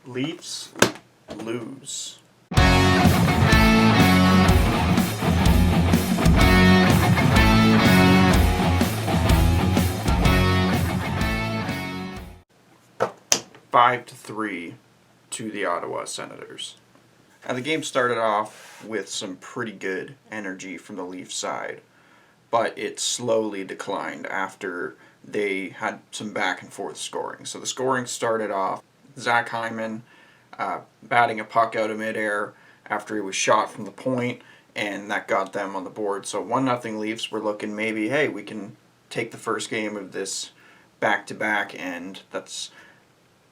Leafs lose. Five to 3 to the Ottawa Senators. Now the game started off with some pretty good energy from the Leafs side, but it slowly declined after they had some back and forth scoring. So the scoring started off Zach Hyman batting a puck out of midair after he was shot from the point, and that got them on the board. So 1-0 Leafs were looking maybe, hey, we can take the first game of this back-to-back, and that's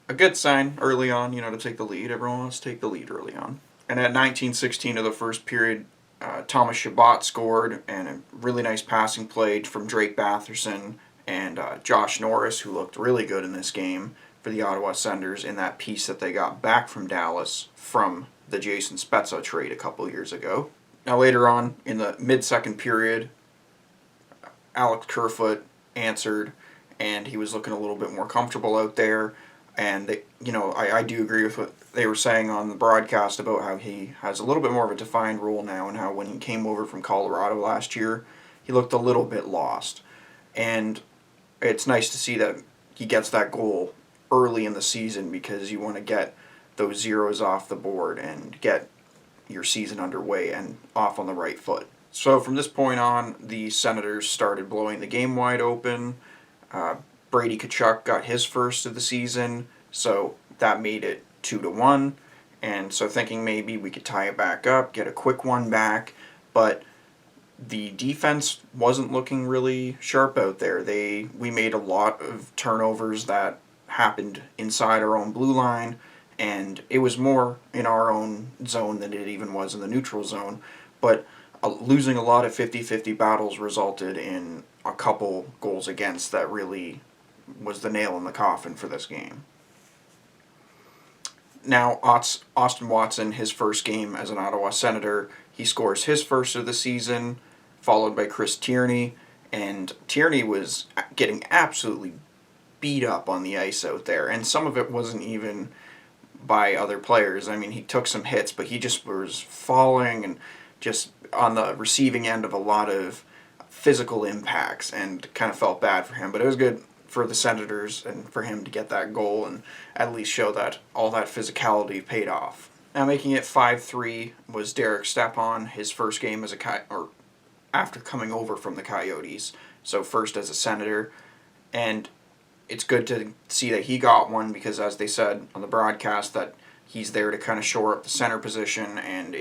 a good sign early on, to take the lead. Everyone wants to take the lead early on. And at 19:16 of the first period, Thomas Chabot scored, and a really nice passing play from Drake Batherson and Josh Norris, who looked really good in this game for the Ottawa Senators in that piece that they got back from Dallas from the Jason Spezza trade a couple years ago. Now later on, in the mid-second period, Alex Kerfoot answered, and he was looking a little bit more comfortable out there. And I do agree with what they were saying on the broadcast about how he has a little bit more of a defined role now, and how when he came over from Colorado last year, he looked a little bit lost. And it's nice to see that he gets that goal early in the season, because you want to get those zeros off the board and get your season underway and off on the right foot. So from this point on, the Senators started blowing the game wide open. Brady Tkachuk got his first of the season, so that made it 2-1. And so thinking maybe we could tie it back up, get a quick one back, but the defense wasn't looking really sharp out there. We made a lot of turnovers that happened inside our own blue line, and it was more in our own zone than it even was in the neutral zone. But losing a lot of 50-50 battles resulted in a couple goals against that really was the nail in the coffin for this game. Now, Austin Watson, his first game as an Ottawa Senator, he scores his first of the season, followed by Chris Tierney, and Tierney was getting absolutely beat up on the ice out there, and some of it wasn't even by other players. I mean, he took some hits, but he just was falling and just on the receiving end of a lot of physical impacts, and kind of felt bad for him. But it was good for the Senators and for him to get that goal and at least show that all that physicality paid off. Now making it 5-3 was Derek Stepan, his first game as after coming over from the Coyotes, so first as a Senator. And it's good to see that he got one, because as they said on the broadcast, that he's there to kind of shore up the center position, and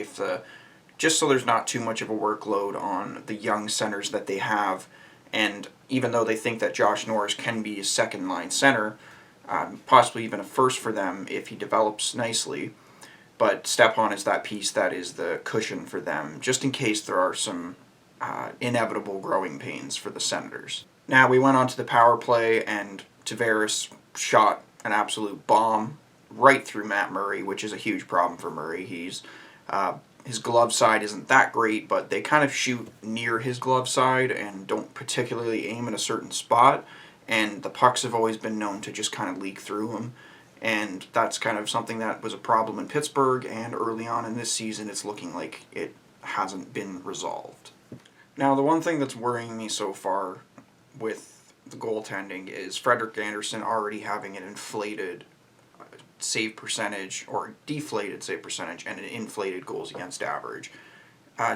just so there's not too much of a workload on the young centers that they have. And even though they think that Josh Norris can be a second-line center, possibly even a first for them if he develops nicely, but Stepan is that piece that is the cushion for them, just in case there are some inevitable growing pains for the Senators. Now we went on to the power play, and Tavares shot an absolute bomb right through Matt Murray, which is a huge problem for Murray. His glove side isn't that great, but they kind of shoot near his glove side and don't particularly aim in a certain spot, and the pucks have always been known to just kind of leak through him, and that's kind of something that was a problem in Pittsburgh, and early on in this season it's looking like it hasn't been resolved. Now the one thing that's worrying me so far with the goaltending is Frederik Andersen already having an inflated save percentage, or deflated save percentage, and an inflated goals against average.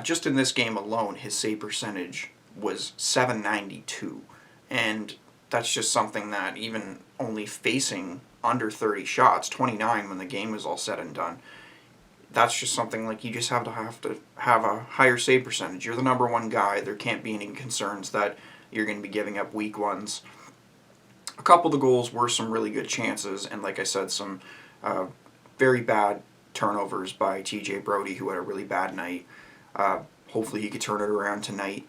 Just in this game alone, his save percentage was .792, and that's just something that even only facing under 30 shots, 29 when the game is all said and done, that's just something like you just have to have a higher save percentage. You're the number one guy. There can't be any concerns that you're going to be giving up weak ones. A couple of the goals were some really good chances, and like I said, some very bad turnovers by TJ Brody, who had a really bad night. Hopefully he could turn it around tonight.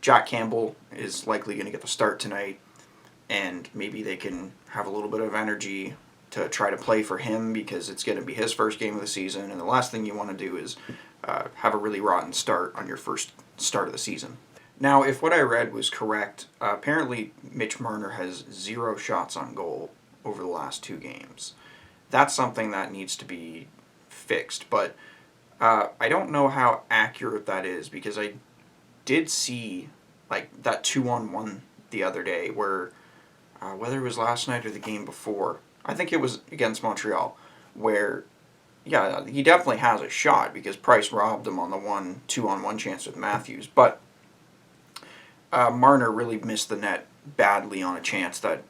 Jack Campbell is likely going to get the start tonight, and maybe they can have a little bit of energy to try to play for him, because it's going to be his first game of the season, and the last thing you want to do is have a really rotten start on your first start of the season. Now, if what I read was correct, apparently Mitch Marner has 0 shots on goal over the last 2 games. that's something that needs to be fixed. But I don't know how accurate that is, because I did see like that 2-on-1 the other day where whether it was last night or the game before, I think it was against Montreal, where yeah, he definitely has a shot because Price robbed him on the 2-on-1 chance with Matthews, but Marner really missed the net badly on a chance that,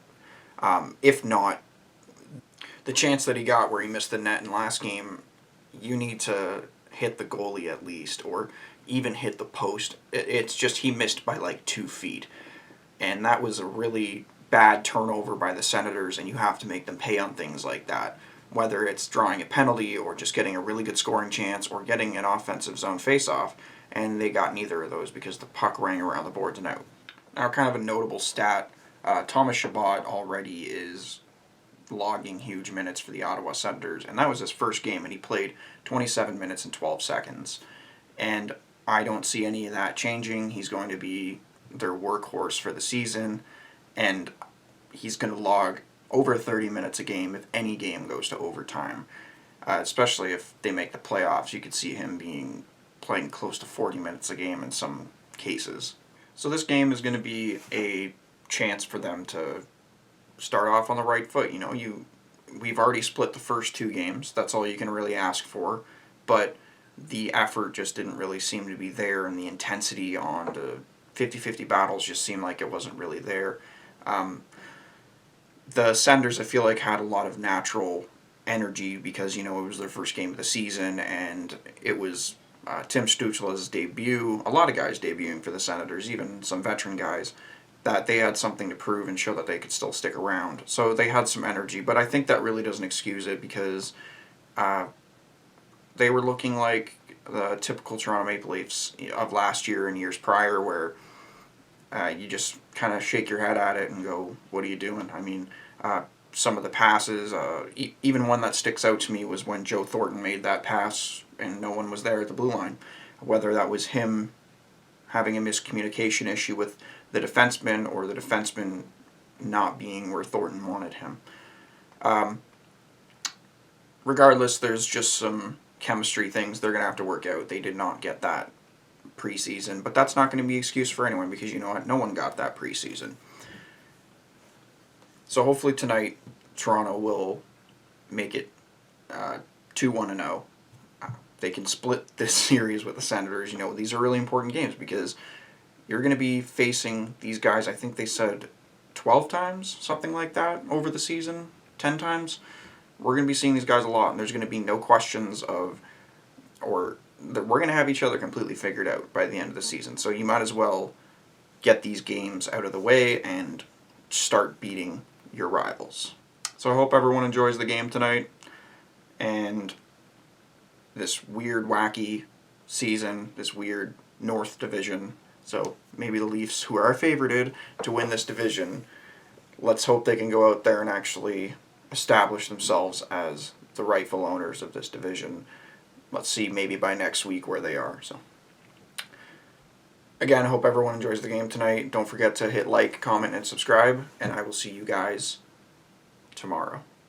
if not the chance that he got where he missed the net in last game, you need to hit the goalie at least, or even hit the post. It's just he missed by like 2 feet, and that was a really bad turnover by the Senators, and you have to make them pay on things like that, whether it's drawing a penalty or just getting a really good scoring chance or getting an offensive zone faceoff, and they got neither of those because the puck rang around the boards and out. Now, kind of a notable stat, Thomas Chabot already is logging huge minutes for the Ottawa Senators, and that was his first game, and he played 27 minutes and 12 seconds. And I don't see any of that changing. He's going to be their workhorse for the season, and he's going to log over 30 minutes a game if any game goes to overtime. Especially if they make the playoffs, you could see him playing close to 40 minutes a game in some cases. So this game is going to be a chance for them to start off on the right foot. We've already split the first 2 games. That's all you can really ask for. But the effort just didn't really seem to be there, and the intensity on the 50-50 battles just seemed like it wasn't really there. The Senators, I feel like, had a lot of natural energy because, it was their first game of the season, and it was Tim Stützle's debut. A lot of guys debuting for the Senators, even some veteran guys, that they had something to prove and show that they could still stick around. So they had some energy, but I think that really doesn't excuse it because they were looking like the typical Toronto Maple Leafs of last year and years prior, where you just kind of shake your head at it and go, what are you doing? I mean, some of the passes, even one that sticks out to me was when Joe Thornton made that pass and no one was there at the blue line. Whether that was him having a miscommunication issue with the defenseman or the defenseman not being where Thornton wanted him. Regardless, there's just some chemistry things they're going to have to work out. They did not get that preseason, but that's not going to be an excuse for anyone because you know what? No one got that preseason. So hopefully tonight, Toronto will make it 2-1-0. They can split this series with the Senators. These are really important games because you're going to be facing these guys, I think they said 12 times, something like that, over the season, 10 times. We're going to be seeing these guys a lot, and there's going to be no questions we're going to have each other completely figured out by the end of the season. So you might as well get these games out of the way and start beating your rivals. So I hope everyone enjoys the game tonight, and this weird, wacky season, this weird North Division. So maybe the Leafs, who are favorited to win this division, let's hope they can go out there and actually establish themselves as the rightful owners of this division. Let's see maybe by next week where they are. So again, I hope everyone enjoys the game tonight. Don't forget to hit like, comment, and subscribe, and I will see you guys tomorrow.